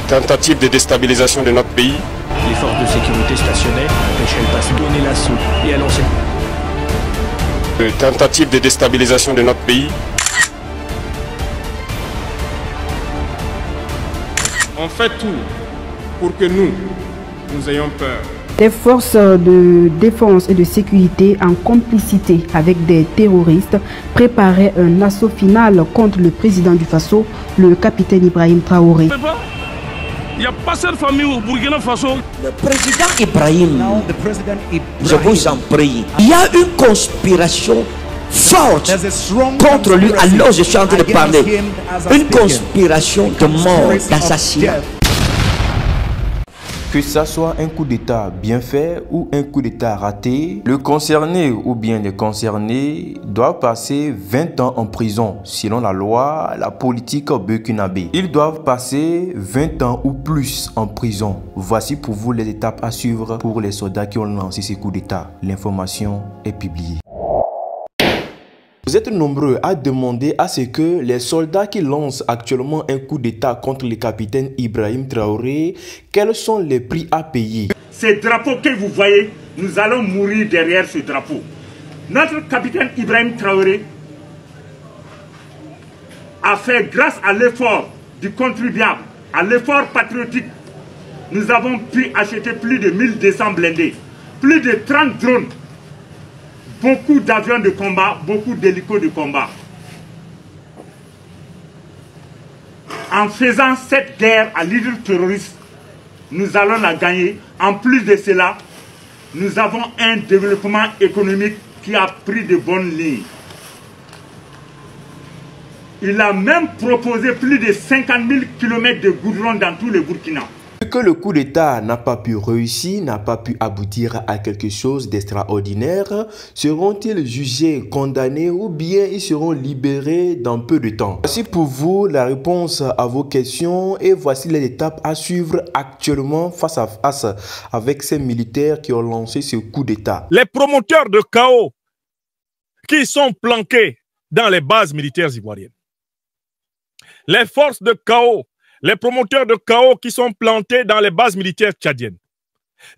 Tentative de déstabilisation de notre pays. Les forces de sécurité stationnaient, empêchaient le passage, donner l'assaut et annoncer. Tentative de déstabilisation de notre pays. On fait tout pour que nous ayons peur. Les forces de défense et de sécurité, en complicité avec des terroristes, préparaient un assaut final contre le président du Faso, le capitaine Ibrahim Traoré. Il n'y a pas cette famille au Burkina Faso. Le président Ibrahim, je vous en prie, il y a une conspiration forte contre lui alors je suis en train de parler. Une conspiration de mort, d'assassinat. Que ça soit un coup d'État bien fait ou un coup d'État raté, le concerné ou bien les concernés doivent passer 20 ans en prison selon la loi, la politique burkinabé. Ils doivent passer 20 ans ou plus en prison. Voici pour vous les étapes à suivre pour les soldats qui ont lancé ces coups d'État. L'information est publiée. Vous êtes nombreux à demander à ce que les soldats qui lancent actuellement un coup d'État contre le capitaine Ibrahim Traoré, quels sont les prix à payer? Ce drapeau que vous voyez, nous allons mourir derrière ce drapeau. Notre capitaine Ibrahim Traoré a fait, grâce à l'effort du contribuable, à l'effort patriotique, nous avons pu acheter plus de 1200 blindés, plus de 30 drones, beaucoup d'avions de combat, beaucoup d'hélicos de combat. En faisant cette guerre à l'île terroriste, nous allons la gagner. En plus de cela, nous avons un développement économique qui a pris de bonnes lignes. Il a même proposé plus de 50 000 km de goudron dans tout le Burkina. Que le coup d'État n'a pas pu réussir, n'a pas pu aboutir à quelque chose d'extraordinaire, seront-ils jugés, condamnés ou bien ils seront libérés dans peu de temps? Voici pour vous la réponse à vos questions et voici les étapes à suivre actuellement face à face avec ces militaires qui ont lancé ce coup d'État. Les promoteurs de chaos qui sont planqués dans les bases militaires ivoiriennes. Les forces de chaos, les promoteurs de chaos qui sont plantés dans les bases militaires tchadiennes.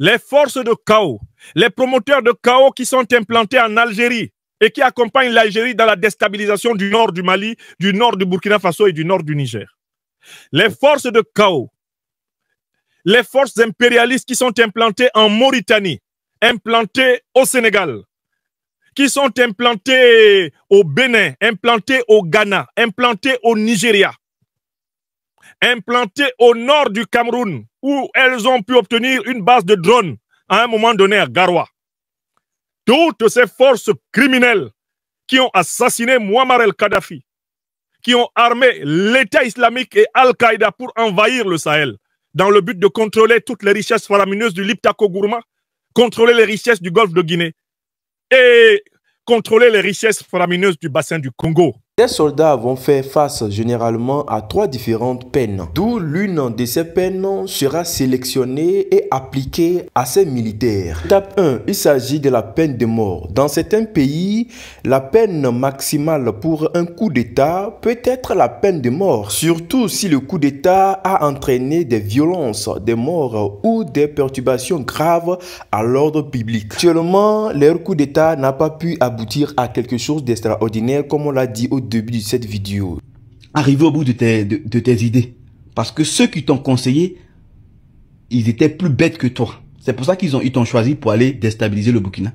Les forces de chaos, les promoteurs de chaos qui sont implantés en Algérie et qui accompagnent l'Algérie dans la déstabilisation du nord du Mali, du nord du Burkina Faso et du nord du Niger. Les forces de chaos, les forces impérialistes qui sont implantées en Mauritanie, implantées au Sénégal, qui sont implantées au Bénin, implantées au Ghana, implantées au Nigeria, implantées au nord du Cameroun, où elles ont pu obtenir une base de drones à un moment donné à Garoua. Toutes ces forces criminelles qui ont assassiné Muammar el-Kadhafi, qui ont armé l'État islamique et Al-Qaïda pour envahir le Sahel, dans le but de contrôler toutes les richesses faramineuses du Liptako Gourma, contrôler les richesses du golfe de Guinée et contrôler les richesses faramineuses du bassin du Congo. Les soldats vont faire face généralement à 3 différentes peines, d'où l'une de ces peines sera sélectionnée et appliquée à ces militaires. Étape 1, il s'agit de la peine de mort. Dans certains pays, la peine maximale pour un coup d'État peut être la peine de mort, surtout si le coup d'État a entraîné des violences, des morts ou des perturbations graves à l'ordre public. Actuellement, leur coup d'État n'a pas pu aboutir à quelque chose d'extraordinaire comme on l'a dit au début de cette vidéo. Arriver au bout de tes idées. Parce que ceux qui t'ont conseillé, ils étaient plus bêtes que toi. C'est pour ça qu'ils t'ont choisi pour aller déstabiliser le Burkina.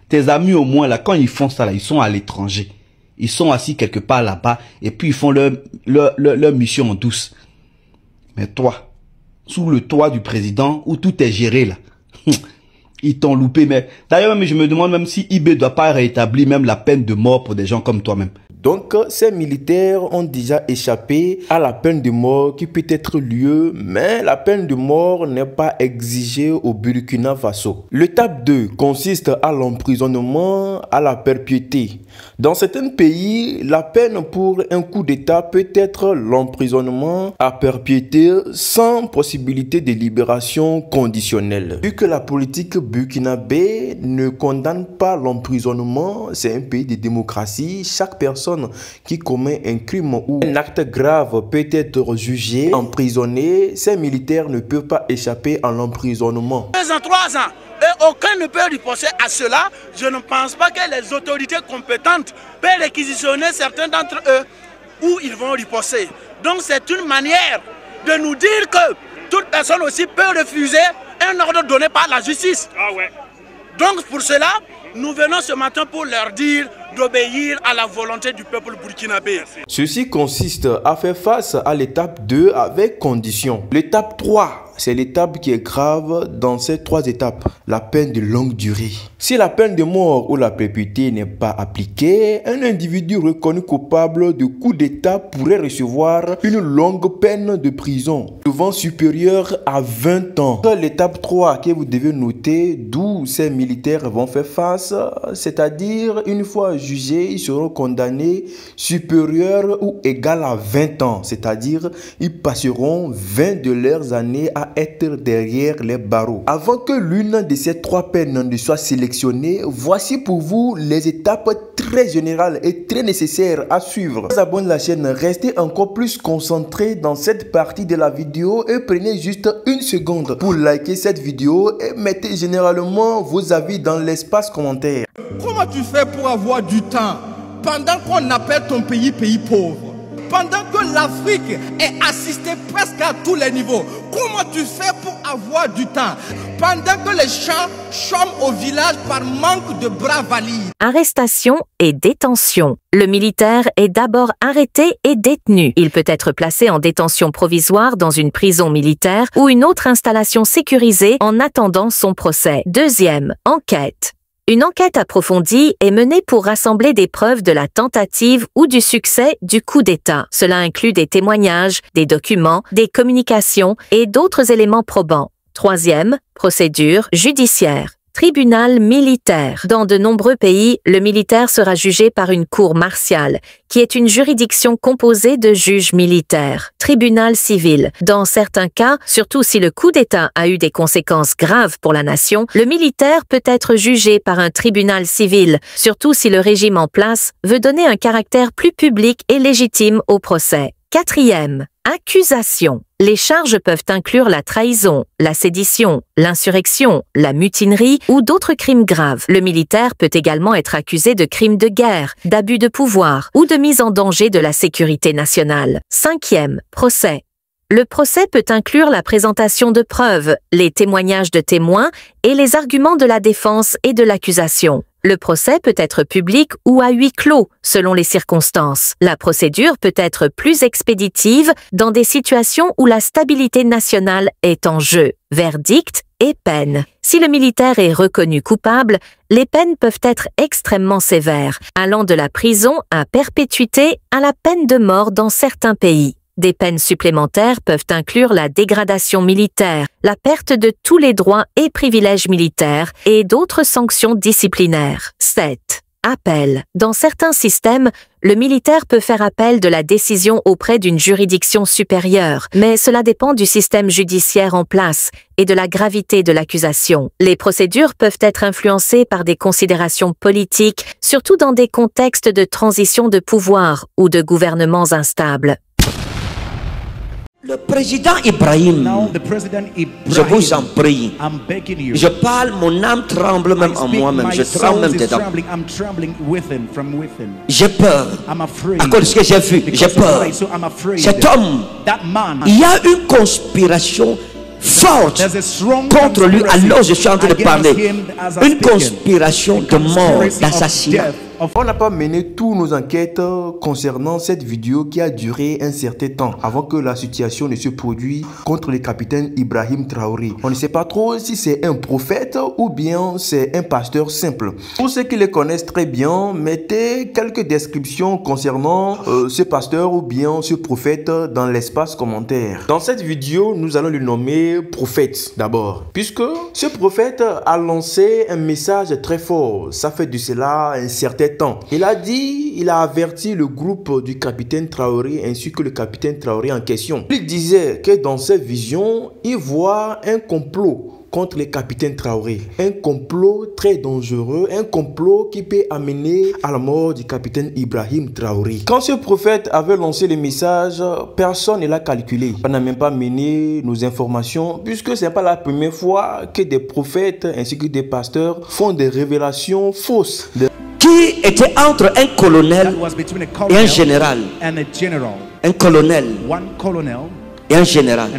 Tes amis au moins là, quand ils font ça là, ils sont à l'étranger. Ils sont assis quelque part là-bas et puis ils font leur mission en douce. Mais toi, sous le toit du président où tout est géré là, ils t'ont loupé. Mais d'ailleurs même je me demande même si IB doit pas rétablir même la peine de mort pour des gens comme toi-même. Donc, ces militaires ont déjà échappé à la peine de mort qui peut être lieu, mais la peine de mort n'est pas exigée au Burkina Faso. L'étape 2 consiste à l'emprisonnement à la perpétuité. Dans certains pays, la peine pour un coup d'État peut être l'emprisonnement à perpétuité sans possibilité de libération conditionnelle. Vu que la politique burkinabé ne condamne pas l'emprisonnement. C'est un pays de démocratie. Chaque personne qui commet un crime ou un acte grave peut être jugé, emprisonné. Ces militaires ne peuvent pas échapper à l'emprisonnement. 2 ans, 3 ans, et aucun ne peut riposter à cela. Je ne pense pas que les autorités compétentes peuvent réquisitionner certains d'entre eux où ils vont riposter. Donc c'est une manière de nous dire que toute personne aussi peut refuser un ordre donné par la justice. Ah ouais. Donc pour cela, nous venons ce matin pour leur dire d'obéir à la volonté du peuple burkinabé. Ceci consiste à faire face à l'étape 2 avec condition. L'étape 3, c'est l'étape qui est grave dans ces 3 étapes, la peine de longue durée. Si la peine de mort ou la perpétuité n'est pas appliquée, un individu reconnu coupable de coup d'État pourrait recevoir une longue peine de prison, souvent supérieure à 20 ans. L'étape 3 que vous devez noter, d'où ces militaires vont faire face, c'est-à-dire une fois jugés, ils seront condamnés supérieurs ou égal à 20 ans, c'est-à-dire ils passeront 20 de leurs années à être derrière les barreaux. Avant que l'une de ces 3 peines ne soit sélectionnée, voici pour vous les étapes très générales et très nécessaires à suivre. Abonnez la chaîne, restez encore plus concentrés dans cette partie de la vidéo et prenez juste 1 seconde pour liker cette vidéo et mettez généralement vos avis dans l'espace commentaire. Comment tu fais pour avoir du temps pendant qu'on appelle ton pays pays pauvre? Pendant que l'Afrique est assistée presque à tous les niveaux, comment tu fais pour avoir du temps? Pendant que les gens chôment au village par manque de bras valides. Arrestation et détention. Le militaire est d'abord arrêté et détenu. Il peut être placé en détention provisoire dans une prison militaire ou une autre installation sécurisée en attendant son procès. Deuxième, enquête. Une enquête approfondie est menée pour rassembler des preuves de la tentative ou du succès du coup d'État. Cela inclut des témoignages, des documents, des communications et d'autres éléments probants. Troisième, procédure judiciaire. Tribunal militaire. Dans de nombreux pays, le militaire sera jugé par une cour martiale, qui est une juridiction composée de juges militaires. Tribunal civil. Dans certains cas, surtout si le coup d'État a eu des conséquences graves pour la nation, le militaire peut être jugé par un tribunal civil, surtout si le régime en place veut donner un caractère plus public et légitime au procès. Quatrième, accusation. Les charges peuvent inclure la trahison, la sédition, l'insurrection, la mutinerie ou d'autres crimes graves. Le militaire peut également être accusé de crimes de guerre, d'abus de pouvoir ou de mise en danger de la sécurité nationale. Cinquième, procès. Le procès peut inclure la présentation de preuves, les témoignages de témoins et les arguments de la défense et de l'accusation. Le procès peut être public ou à huis clos, selon les circonstances. La procédure peut être plus expéditive dans des situations où la stabilité nationale est en jeu. Verdict et peine. Si le militaire est reconnu coupable, les peines peuvent être extrêmement sévères, allant de la prison à perpétuité à la peine de mort dans certains pays. Des peines supplémentaires peuvent inclure la dégradation militaire, la perte de tous les droits et privilèges militaires et d'autres sanctions disciplinaires. 7. Appel. Dans certains systèmes, le militaire peut faire appel de la décision auprès d'une juridiction supérieure, mais cela dépend du système judiciaire en place et de la gravité de l'accusation. Les procédures peuvent être influencées par des considérations politiques, surtout dans des contextes de transition de pouvoir ou de gouvernements instables. Le président Ibrahim, je vous en prie, je parle, mon âme tremble même en moi-même, je tremble même dedans. J'ai peur, à cause de ce que j'ai vu, j'ai peur. Cet homme, il y a une conspiration forte contre lui alors je suis en train de parler. Une conspiration de mort, d'assassinat. On n'a pas mené toutes nos enquêtes concernant cette vidéo qui a duré un certain temps avant que la situation ne se produise contre le capitaine Ibrahim Traoré. On ne sait pas trop si c'est un prophète ou bien c'est un pasteur simple. Pour ceux qui le connaissent très bien, mettez quelques descriptions concernant ce pasteur ou bien ce prophète dans l'espace commentaire. Dans cette vidéo, nous allons le nommer prophète d'abord, puisque ce prophète a lancé un message très fort. Ça fait de cela un certain temps. Il a averti le groupe du capitaine Traoré ainsi que le capitaine Traoré en question. Il disait que dans cette vision, il voit un complot contre le capitaine Traoré. Un complot très dangereux, un complot qui peut amener à la mort du capitaine Ibrahim Traoré. Quand ce prophète avait lancé le message, personne ne l'a calculé. On n'a même pas mené nos informations, puisque ce n'est pas la première fois que des prophètes ainsi que des pasteurs font des révélations fausses. Qui était entre un colonel et un général. Un colonel et un général.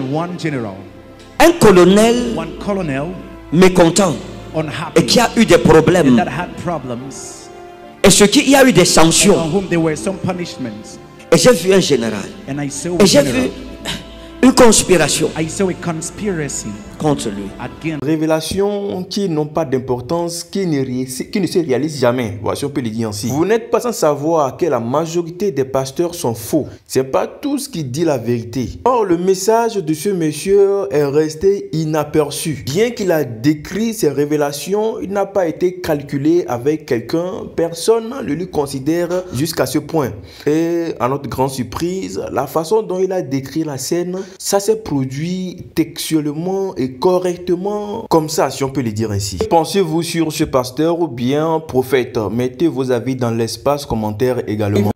Un colonel mécontent et qui a eu des problèmes. Et ce qui y a eu des sanctions. Et j'ai vu un général. Et j'ai vu une conspiration contre lui. Révélations qui n'ont pas d'importance, qui ne se réalisent jamais. Voici, on peut le dire ainsi. Vous n'êtes pas sans savoir que la majorité des pasteurs sont faux. C'est pas tous qui disent la vérité. Or, le message de ce monsieur est resté inaperçu. Bien qu'il a décrit ces révélations, il n'a pas été calculé avec quelqu'un. Personne ne le considère jusqu'à ce point. Et à notre grande surprise, la façon dont il a décrit la scène, ça s'est produit textuellement et correctement comme ça, si on peut le dire ainsi. Pensez-vous sur ce pasteur ou bien prophète? Mettez vos avis dans l'espace commentaire également.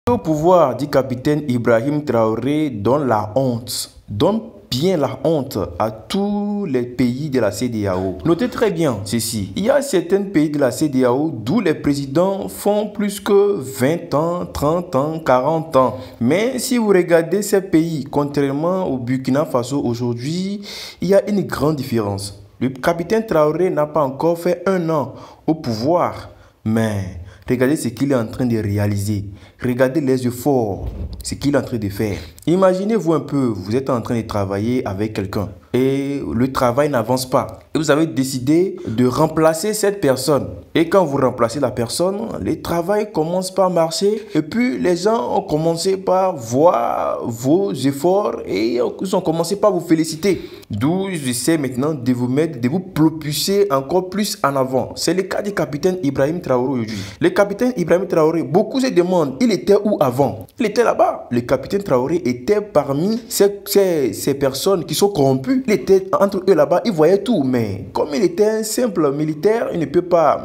Le pouvoir du capitaine Ibrahim Traoré donne la honte. Donne bien la honte à tous les pays de la CEDEAO. Notez très bien ceci. Il y a certains pays de la CEDEAO d'où les présidents font plus que 20 ans, 30 ans, 40 ans. Mais si vous regardez ces pays, contrairement au Burkina Faso aujourd'hui, il y a une grande différence. Le capitaine Traoré n'a pas encore fait 1 an au pouvoir, mais regardez ce qu'il est en train de réaliser. Regardez les efforts, ce qu'il est en train de faire. Imaginez-vous un peu, vous êtes en train de travailler avec quelqu'un et le travail n'avance pas. Et vous avez décidé de remplacer cette personne. Et quand vous remplacez la personne, le travail commence par marcher. Et puis les gens ont commencé par voir vos efforts et ils ont commencé par vous féliciter. D'où j'essaie maintenant de vous mettre, de vous propulser encore plus en avant. C'est le cas du capitaine Ibrahim Traoré aujourd'hui. Le capitaine Ibrahim Traoré, beaucoup se demandent, il était où avant? Il était là-bas. Le capitaine Traoré était parmi ces personnes qui sont corrompues. Il était entre eux là-bas, il voyait tout. Mais comme il était un simple militaire, il ne peut pas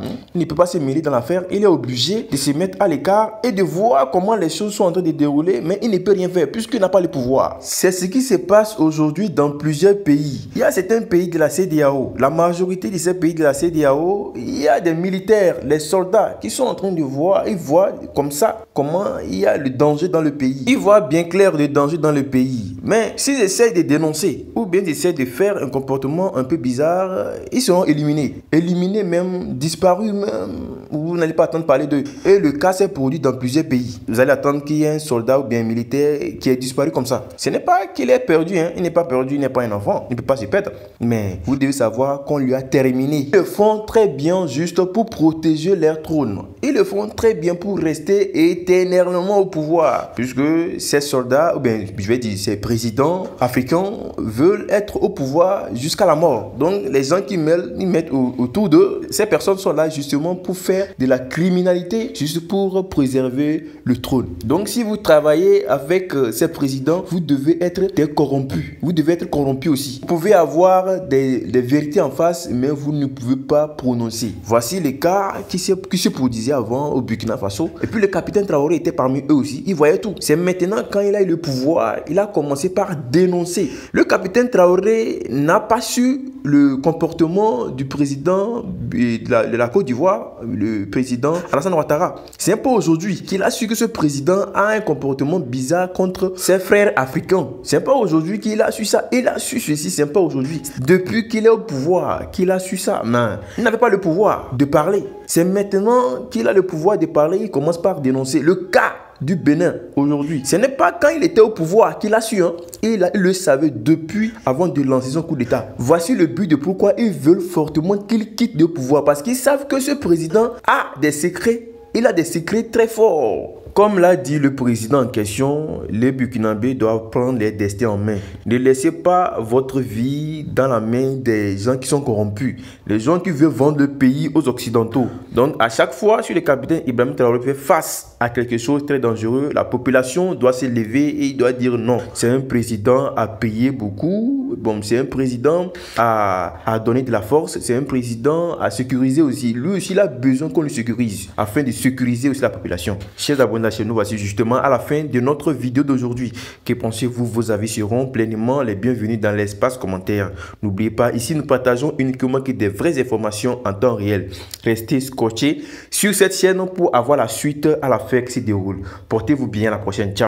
se mêler dans l'affaire. Il est obligé de se mettre à l'écart et de voir comment les choses sont en train de dérouler. Mais il ne peut rien faire puisqu'il n'a pas le pouvoir. C'est ce qui se passe aujourd'hui dans plusieurs pays. Il y a certains pays de la CEDEAO. La majorité de ces pays de la CEDEAO, il y a des militaires, les soldats qui sont en train de voir. Ils voient comme ça comment il y a le danger dans le pays. Ils voient bien clair le danger dans le pays. Mais s'ils essaient de dénoncer ou bien d'essayer de faire un comportement un peu bizarre, ils seront éliminés. Éliminés même, disparus même. Vous n'allez pas attendre parler d'eux. Et le cas s'est produit dans plusieurs pays. Vous allez attendre qu'il y ait un soldat ou bien un militaire qui est disparu comme ça. Ce n'est pas qu'il est perdu. Il n'est pas perdu, il n'est pas un enfant. Il ne peut pas se perdre. Mais vous devez savoir qu'on lui a terminé. Ils le font très bien juste pour protéger leur trône. Ils le font très bien pour rester éternellement au pouvoir. Puisque ces soldats, ou bien je vais dire ces présidents africains veulent être au pouvoir jusqu'à la mort. Donc les gens qui mettent autour d'eux, ces personnes sont là justement pour faire de la criminalité, juste pour préserver le trône. Donc si vous travaillez avec ces présidents, vous devez être des corrompus. Vous devez être corrompus aussi. Vous pouvez avoir des vérités en face, mais vous ne pouvez pas prononcer. Voici les cas qui se produisaient avant au Burkina Faso. Et puis le capitaine Traoré était parmi eux aussi. Il voyait tout. C'est maintenant quand il a eu le pouvoir, il a commencé par dénoncer. Le capitaine Traoré n'a pas su le comportement du président de la Côte d'Ivoire, le président Alassane Ouattara. C'est un peu aujourd'hui qu'il a su que ce président a un comportement bizarre contre ses frères africains. C'est pas aujourd'hui qu'il a su ça. Il a su ceci, c'est pas aujourd'hui. Depuis qu'il est au pouvoir, qu'il a su ça. Mais il n'avait pas le pouvoir de parler. C'est maintenant qu'il a le pouvoir de parler, il commence par dénoncer le cas du Bénin aujourd'hui. Ce n'est pas quand il était au pouvoir qu'il a su. Il le savait depuis avant de lancer son coup d'État. Voici le but de pourquoi ils veulent fortement qu'il quitte le pouvoir. Parce qu'ils savent que ce président a des secrets. Il a des secrets très forts. Comme l'a dit le président en question, les Burkinabés doivent prendre les destins en main. Ne laissez pas votre vie dans la main des gens qui sont corrompus. Les gens qui veulent vendre le pays aux Occidentaux. Donc à chaque fois, si le capitaine Ibrahim Traoré fait face à quelque chose de très dangereux, la population doit se lever et il doit dire non. C'est un président à payer beaucoup, bon, c'est un président à donner de la force, c'est un président à sécuriser aussi. Lui aussi, il a besoin qu'on le sécurise afin de sécuriser aussi la population. Chers abonnés à la chaîne, nous voici justement à la fin de notre vidéo d'aujourd'hui. Que pensez-vous? Vos avis seront pleinement les bienvenus dans l'espace commentaire. N'oubliez pas, ici nous partageons uniquement que des vraies informations en temps réel. Restez scotchés sur cette chaîne pour avoir la suite à l'affaire qui se déroule. Portez-vous bien, à la prochaine. Ciao.